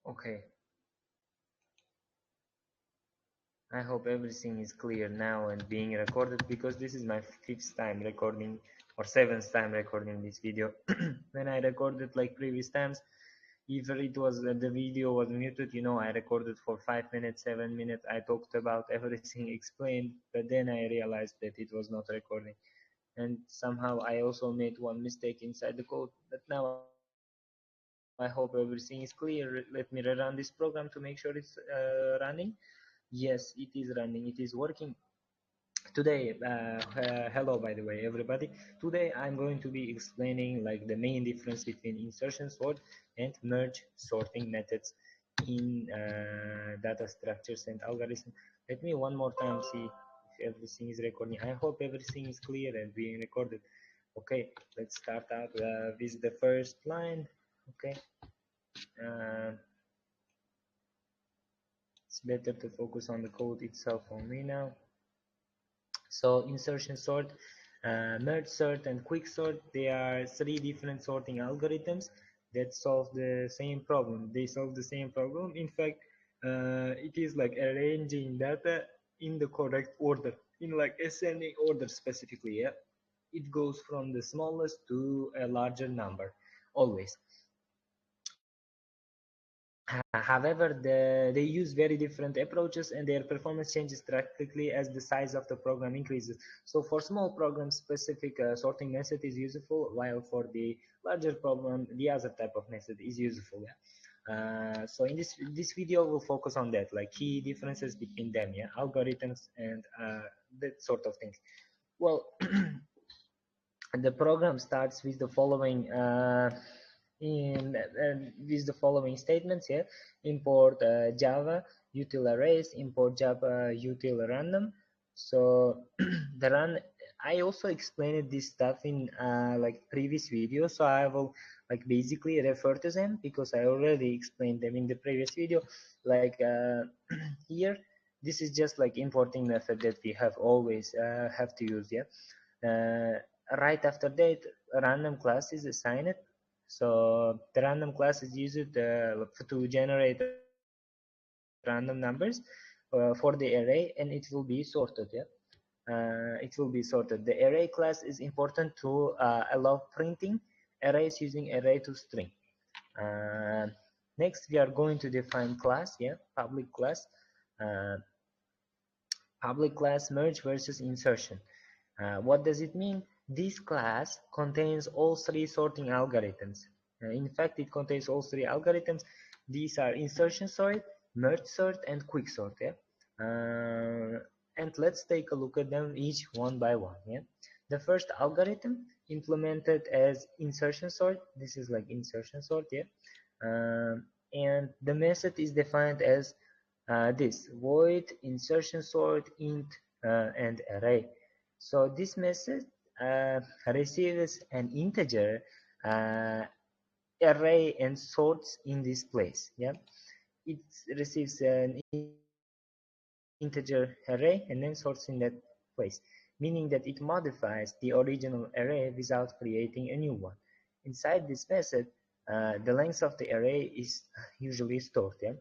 Okay, I hope everything is clear now and being recorded, because this is my 5th time recording or 7th time recording this video. When I recorded like previous times, either it was the video was muted, you know, I recorded for 5 minutes, 7 minutes, I talked about everything, explained, but then I realized that it was not recording, and somehow I also made one mistake inside the code. But now I hope everything is clear. Let me rerun this program to make sure it's running. Yes, it is running, it is working. Today, hello by the way everybody. Today I'm going to be explaining like the main difference between insertion sort and merge sorting methods in data structures and algorithms. Let me one more time see if everything is recording. I hope everything is clear and being recorded. Okay, let's start out with the first line. Okay, uh, it's better to focus on the code itself for me now. So insertion sort, merge sort, and quick sort, they are 3 different sorting algorithms that solve the same problem. They solve the same problem. In fact, it is like arranging data in the correct order, in like ascending order specifically. Yeah, it goes from the smallest to a larger number, always. However, they use very different approaches, and their performance changes drastically as the size of the program increases. So for small programs, specific sorting method is useful, while for the larger problem, the other type of method is useful. Yeah? So in this video, we'll focus on that, like key differences between them, yeah, algorithms and that sort of things. Well, the program starts with the following with the following statements here: import java util arrays, import java util random. So the run, I also explained this stuff in like previous video, so I will like basically refer to them because I already explained them in the previous video. Like here, this is just like importing method that we have always have to use. Yeah, right after that, random class is assigned. So the random class is used to generate random numbers for the array, and it will be sorted. Yeah, it will be sorted. The array class is important to allow printing arrays using array to string. Uh, Next, we are going to define class. Yeah, public class. Uh, Public class merge versus insertion. What does it mean? This class contains all 3 sorting algorithms. In fact, it contains all 3 algorithms. These are insertion sort, merge sort, and quick sort. Yeah? And let's take a look at them each one by one. Yeah? The first algorithm implemented as insertion sort. This is like insertion sort. Yeah? And the method is defined as this void insertion sort int and array. So this method receives an integer array and sorts in this place. Yeah, it receives an integer array and then sorts in that place, meaning that it modifies the original array without creating a new one. Inside this method, the length of the array is usually stored. Yeah.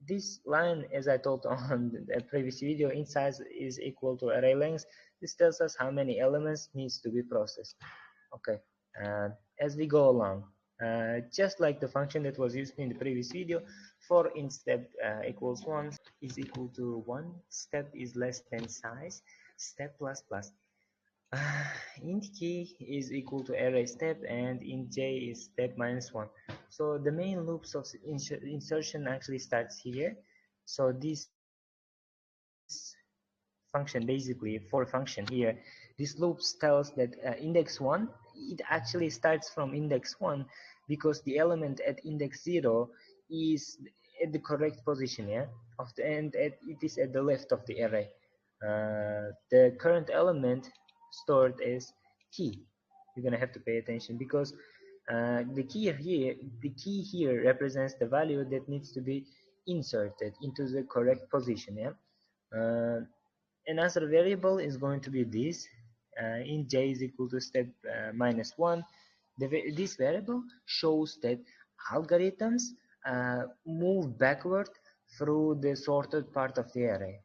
This line, as I told on the previous video, in size is equal to array length. This tells us how many elements needs to be processed. Okay, as we go along, just like the function that was used in the previous video, for in step equals 1 is equal to 1, step is less than size, step plus plus. Int key is equal to array step, and int j is step minus 1. So the main loops of insertion actually starts here. So this function, basically for function here, this loops tells that index 1, it actually starts from index 1 because the element at index 0 is at the correct position, yeah, of the, and it is at the left of the array. The current element stored as key. You're gonna have to pay attention because the key here represents the value that needs to be inserted into the correct position. Yeah. Another variable is going to be this. Int j is equal to step minus 1. This variable shows that algorithms move backward through the sorted part of the array.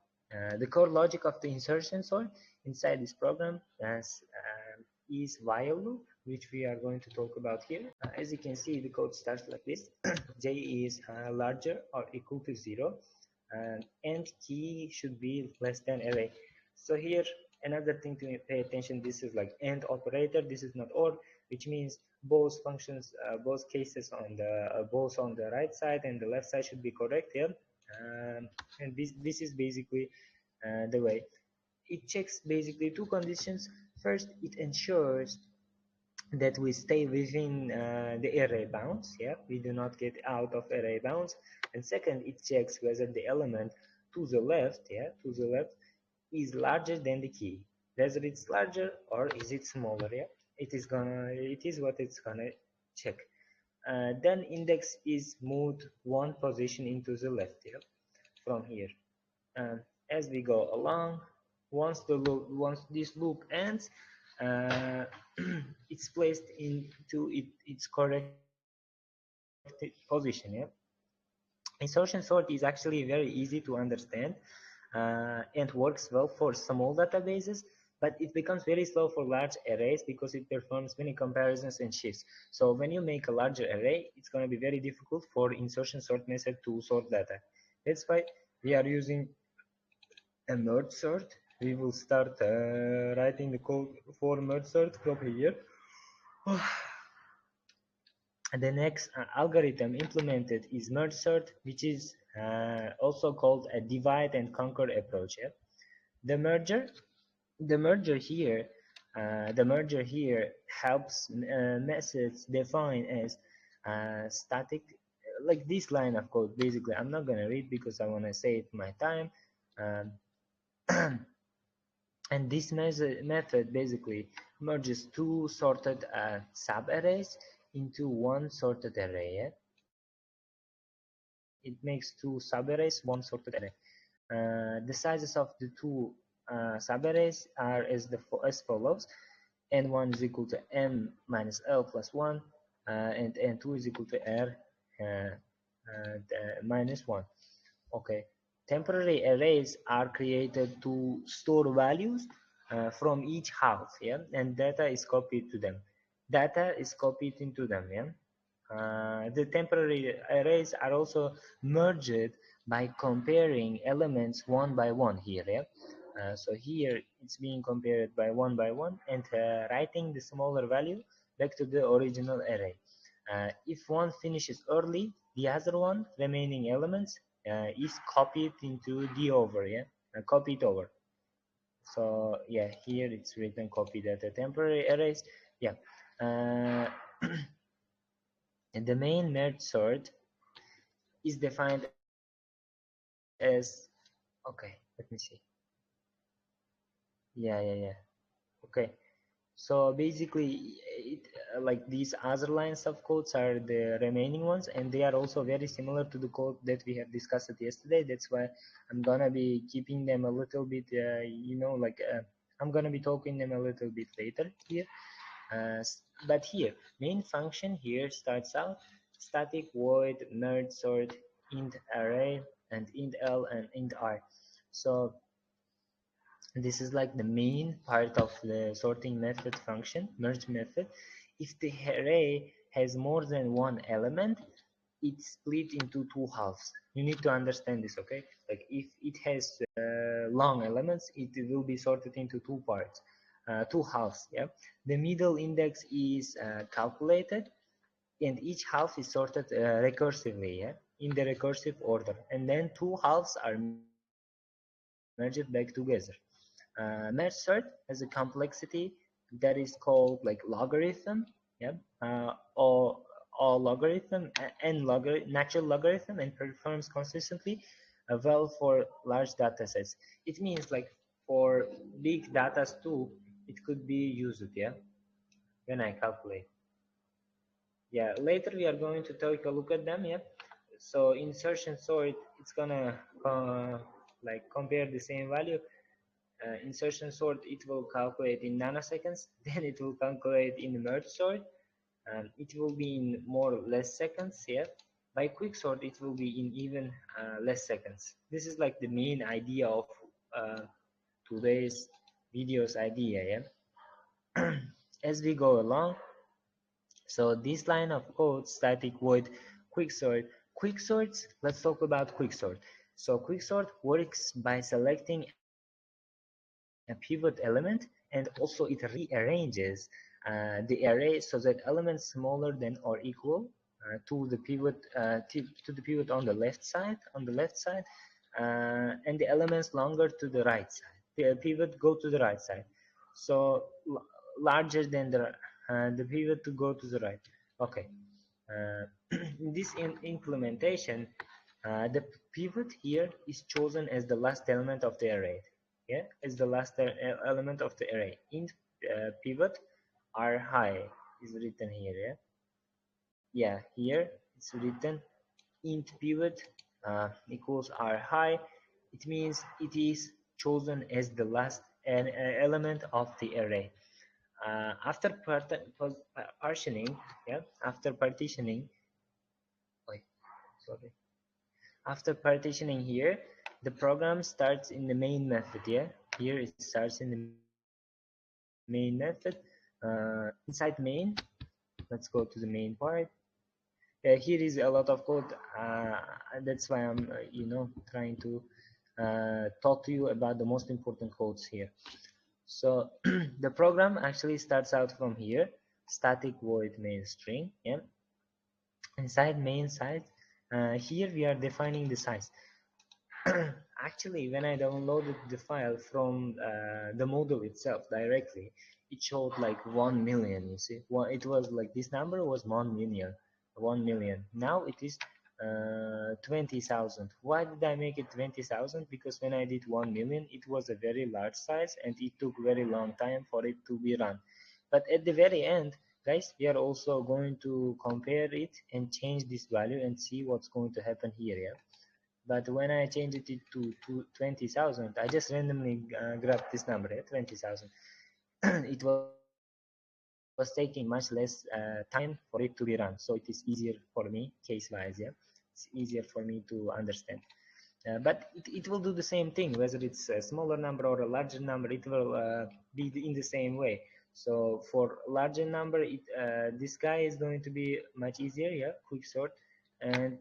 The core logic of the insertion sort inside this program is while loop, which we are going to talk about here. As you can see, the code starts like this. J is larger or equal to 0, and key should be less than array. So here, another thing to pay attention, this is like AND operator, this is not OR, which means both functions, both cases on the both on the right side and the left side should be correct here. And this is basically the way it checks basically two conditions. First, it ensures that we stay within the array bounds. Yeah, we do not get out of array bounds. And second, it checks whether the element to the left, is larger than the key, whether it's larger or is it smaller. Yeah, it is what it's gonna check. Then index is moved one position into the left. Yeah, from here. As we go along, once this loop ends, uh, it's placed into its correct position. Yeah, insertion sort is actually very easy to understand and works well for small databases, but it becomes very slow for large arrays because it performs many comparisons and shifts. So when you make a larger array, it's going to be very difficult for insertion sort method to sort data. That's why we are using a MergeSort. We will start writing the code for MergeSort from here. The next algorithm implemented is MergeSort, which is also called a divide and conquer approach. Yeah? The merger, the merger here, the merger here helps methods defined as static, like this line of code. Basically, I'm not gonna read because I want to save my time. Um, and this method basically merges two sorted subarrays into one sorted array. Yeah? It makes two subarrays one sorted array. The sizes of the two subarrays are as follows: n1 is equal to m minus l plus 1, and n2 is equal to r minus 1. Okay. Temporary arrays are created to store values from each half, yeah, and data is copied to them. Data is copied into them, yeah. The temporary arrays are also merged by comparing elements one by one here, yeah. So here it's being compared by one and writing the smaller value back to the original array. If one finishes early, the other one remaining elements is copied into the over, yeah, copied over. So yeah, here it's written copy data temporary arrays. Yeah, and the main merge sort is defined as, okay, let me see. Yeah. Okay. So basically, like these other lines of codes are the remaining ones, and they are also very similar to the code that we have discussed yesterday. That's why I'm gonna be keeping them a little bit, I'm gonna be talking them a little bit later here. But here, main function here starts out static void merge sort int array and int l and int r. So this is like the main part of the sorting method function, merge method. If the array has more than one element, it's split into two halves. You need to understand this, okay? Like if it has long elements, it will be sorted into two parts, two halves. Yeah. The middle index is calculated, and each half is sorted recursively, yeah, in the recursive order, and then two halves are merged back together. MergeSort has a complexity that is called like logarithm, yeah, or logarithm and natural logarithm, and performs consistently well for large data sets. It means like for big data too, it could be used, yeah, when I calculate. Yeah, later we are going to take a look at them, yeah. So insertion sort, it's gonna like compare the same value. Insertion sort, it will calculate in nanoseconds, then it will calculate in merge sort, it will be in more or less seconds, yeah. By quick sort, it will be in even less seconds. This is like the main idea of uh, today's video's idea, yeah. As we go along, so this line of code, static void quicksort. Quicksorts, let's talk about quicksort. So quicksort works by selecting a pivot element, and also it rearranges the array so that elements smaller than or equal to the pivot on the left side, and the elements longer to the right side. The pivot go to the right side, so larger than the pivot to go to the right. Okay. In this implementation, the pivot here is chosen as the last element of the array. Yeah, as the last element of the array. Int pivot are high is written here. Yeah, here it's written int pivot equals are high. It means it is chosen as the last element of the array. After partitioning, yeah, after partitioning, wait, sorry. After partitioning here, the program starts in the main method. Yeah, here it starts in the main method. Inside main, let's go to the main part. Here is a lot of code. That's why I'm, trying to talk to you about the most important codes here. So the program actually starts out from here, static void main string. Yeah, inside main size. Here we are defining the size. Actually, when I downloaded the file from the model itself directly, it showed like 1 million. You see, well, it was like this number was 1 million, 1 million. Now it is 20,000. Why did I make it 20,000? Because when I did 1 million, it was a very large size and it took very long time for it to be run. But at the very end, guys, we are also going to compare it and change this value and see what's going to happen here. Yeah. But when I changed it to 20,000, I just randomly grabbed this number, 20,000. It was taking much less time for it to be run, so it is easier for me case wise. Yeah, it's easier for me to understand. But it will do the same thing, whether it's a smaller number or a larger number. It will be in the same way. So for larger number, this guy is going to be much easier. Yeah, quick sort, and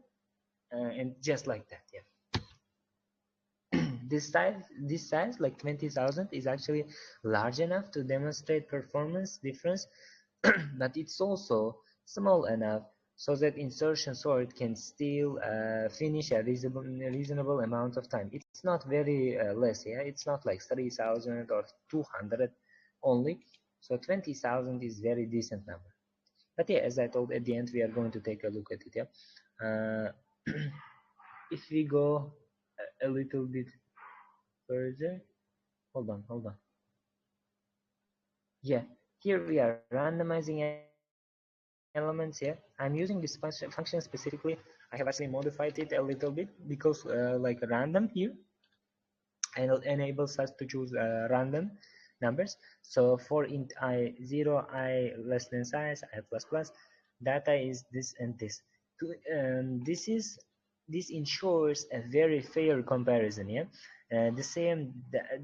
just like that. Yeah. This size like 20,000 is actually large enough to demonstrate performance difference, but it's also small enough so that insertion sort can still finish a reasonable amount of time. It's not very less. Yeah, it's not like 3,000 or 200 only. So 20,000 is very decent number. But yeah, as I told, at the end we are going to take a look at it. Yeah. If we go a little bit further, hold on. Yeah, here we are randomizing elements. Yeah, I'm using this function specifically. I have actually modified it a little bit because like random here enables us to choose random numbers. So for int I0, I less than size, I plus plus, data is this and this. This ensures a very fair comparison. Yeah, the same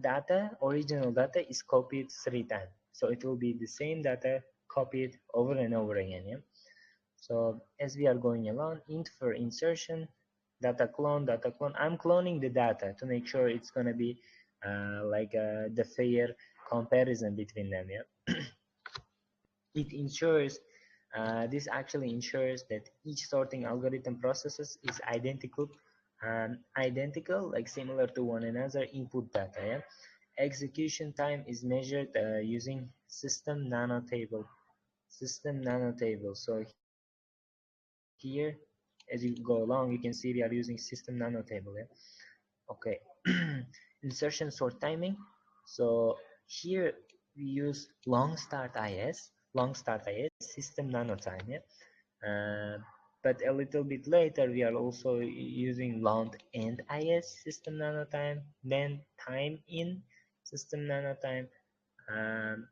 data, original data, is copied 3 times, so it will be the same data copied over and over again. Yeah. So as we are going along, int for insertion, data clone. I'm cloning the data to make sure it's gonna be the fair comparison between them. Yeah. It ensures this actually ensures that each sorting algorithm processes is identical, like similar to one another input data. Yeah. Execution time is measured using system nanotable. So here, as you go along, you can see we are using system nanotable. Yeah. Okay. Insertion sort timing. So here we use long start is system nanotime. Yeah. But a little bit later we are also using long end is system nanotime, then time in system nanotime. um,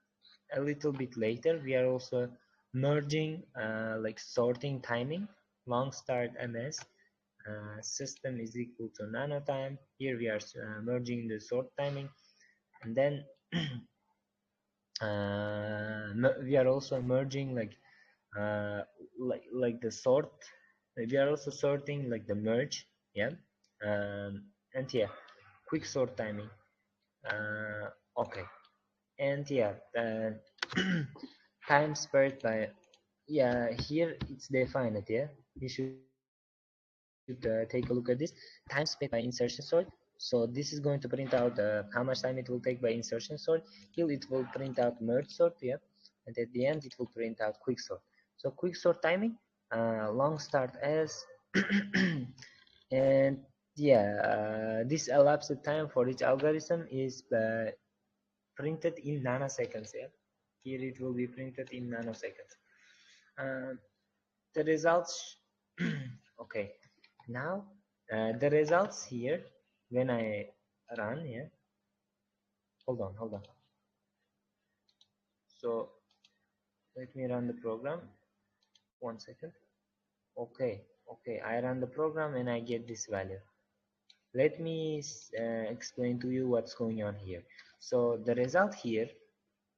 a little bit later we are also merging like sorting timing long start ms, system is equal to nano time. Here we are merging the sort timing, and then we are also merging uh, like the sort. We are also sorting like the merge, yeah. And yeah, quick sort timing. Okay, and yeah, time spared by, yeah, here it's defined, yeah. You should take a look at this. Time spent by insertion sort. So this is going to print out how much time it will take by insertion sort. Here it will print out merge sort, yeah, and at the end it will print out quick sort. So quick sort timing, long start as and yeah, this elapsed time for each algorithm is printed in nanoseconds, yeah. Here it will be printed in nanoseconds. The results okay, now the results here when I run, yeah, hold on, so let me run the program. 1 second. Okay, okay, I run the program and I get this value. Let me explain to you what's going on here. So the result here,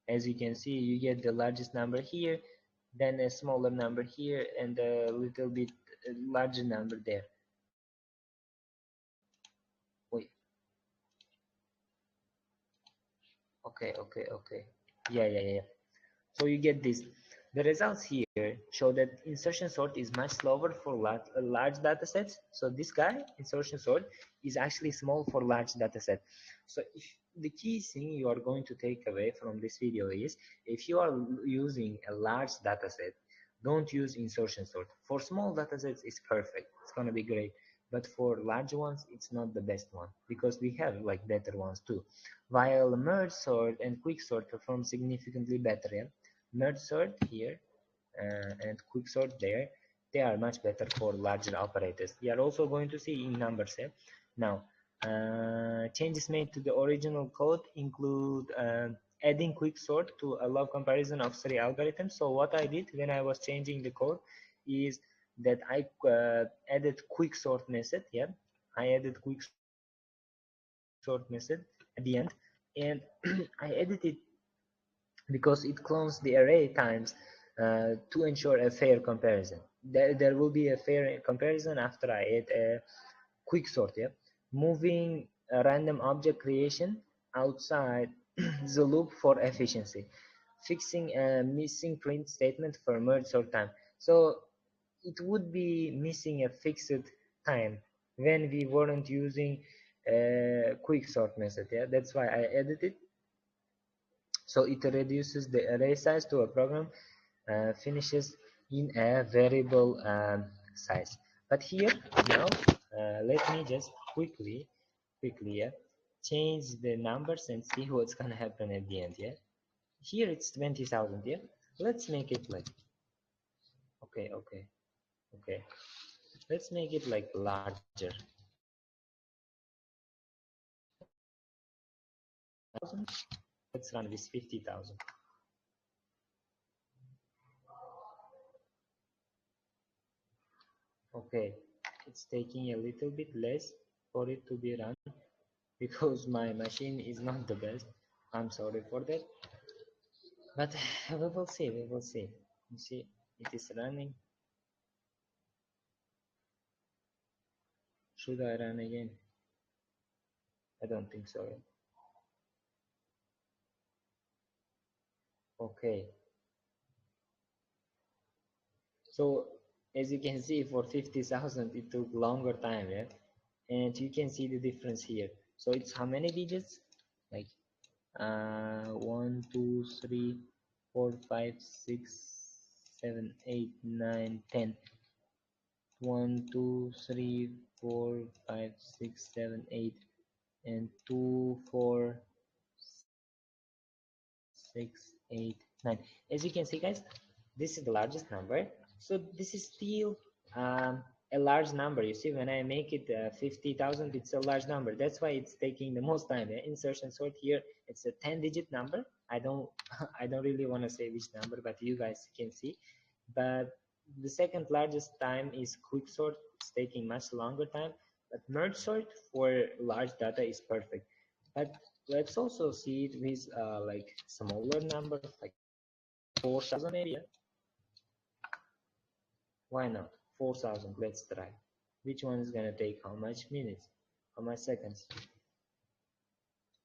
as you can see, you get the largest number here, then a smaller number here, and a little bit larger number there. Wait. Okay. Yeah. So you get this. The results here show that insertion sort is much slower for large data sets. So this guy, insertion sort, is actually small for large data set. So if the key thing you are going to take away from this video is, if you are using a large data set, don't use insertion sort. For small data sets, it's perfect. It's going to be great. But for large ones, it's not the best one, because we have like better ones too. While merge sort and quick sort perform significantly better, yeah? Merge sort here and quick sort there, they are much better for larger operators. We are also going to see in numbers, yeah? Now, changes made to the original code include adding quick sort to allow comparison of 3 algorithms. So what I did when I was changing the code is that I added quick sort method, yeah. I added quick sort method at the end, and I edited because it clones the array times to ensure a fair comparison. There will be a fair comparison after I add a quick sort, yeah. Moving a random object creation outside the loop for efficiency. Fixing a missing print statement for merge sort time. So it would be missing a fixed time when we weren't using a quick sort method, yeah. That's why I added it. So it reduces the array size to a program finishes in a variable size. But here now, let me just quickly, yeah, change the numbers and see what's gonna happen at the end. Yeah, here it's 20,000. Yeah, let's make it like, okay. Let's make it like larger. Let's run this 50,000. Okay, it's taking a little bit less for it to be run because my machine is not the best. I'm sorry for that, but we will see. You see, it is running. Should I run again? I don't think so. Okay, so as you can see, for 50,000 it took longer time, yeah, and you can see the difference here. So it's how many digits? Like 1 2 3 4 5 6 7 8 9 10. 1 2 3 4 5 6 7 8 and 2 4 6 8 9. As you can see, guys, this is the largest number, so this is still a large number. You see, when I make it 50,000, it's a large number. That's why it's taking the most time. Insertion sort here, it's a 10-digit number. I don't I don't really want to say which number, but you guys can see. But The second largest time is quicksort. It's taking much longer time, but MergeSort for large data is perfect. But let's also see it with like smaller numbers, like 4,000 maybe. Why not? 4,000. Let's try. Which one is gonna take how much minutes? How much seconds?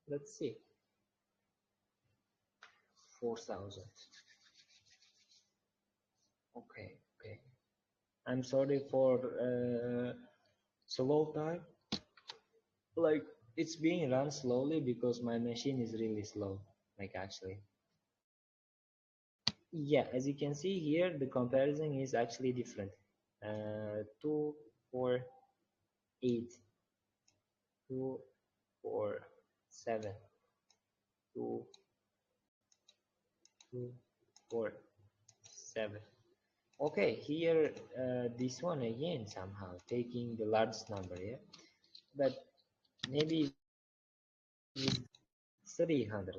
Let's see. 4,000. Okay, okay. I'm sorry for slow time. Like it's being run slowly because my machine is really slow. Like actually. Yeah, as you can see here, the comparison is actually different. 2, 4, 8, 2, 4, 7, 2, 2, 4, 7. Okay, here this one again somehow taking the largest number, yeah, but maybe it's 300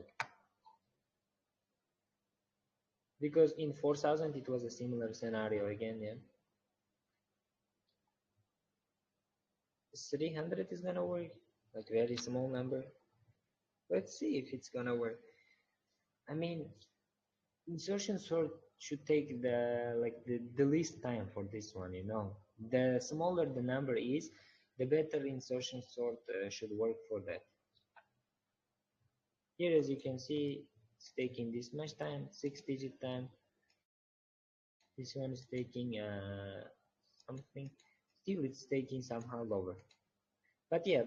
because in 4,000 it was a similar scenario again, yeah. 300 is gonna work, like very small number. Let's see if it's gonna work. I mean, insertion sort should take the least time for this one, you know. The smaller the number is, the better insertion sort should work for that. Here, as you can see, it's taking this much time, 6-digit time. This one is taking something. Still, it's taking somehow lower. But yeah,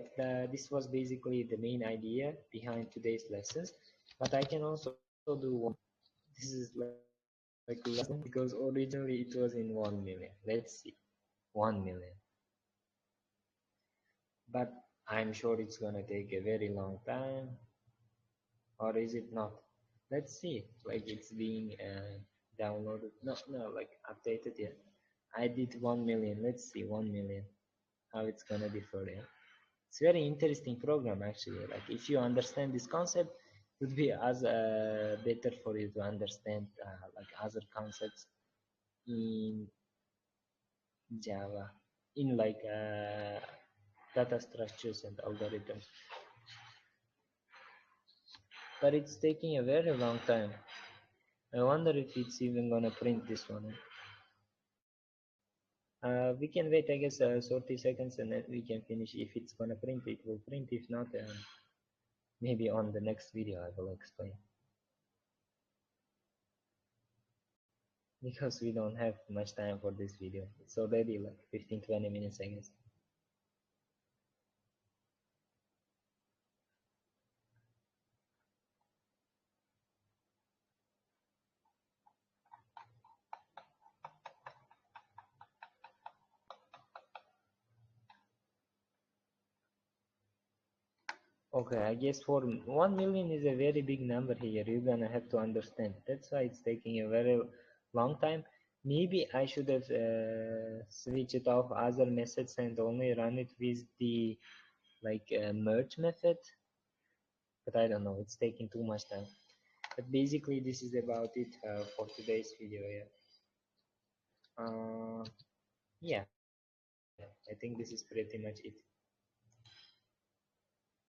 this was basically the main idea behind today's lessons. But I can also do one. This is like less than, because originally it was in 1 million. Let's see, 1 million. But I'm sure it's gonna take a very long time, or is it not? Let's see. Like it's being downloaded. No, no, like updated yet. I did 1 million. Let's see, 1 million. How it's gonna differ. Yeah. It's very interesting program actually. Like if you understand this concept, it would be as better for you to understand like other concepts in Java, in like data structures and algorithms. But it's taking a very long time. I wonder if it's even gonna print this one. We can wait, I guess, 30 seconds and then we can finish. If it's gonna print, it will print. If not, maybe on the next video I will explain. Because we don't have much time for this video. It's already like 15-20 minutes, I guess. Okay, I guess for 1 million is a very big number here. You're gonna have to understand. That's why it's taking a very long time. Maybe I should have switched off other methods and only run it with the like merge method. But I don't know. It's taking too much time. But basically, this is about it for today's video. Yeah. Yeah. I think this is pretty much it.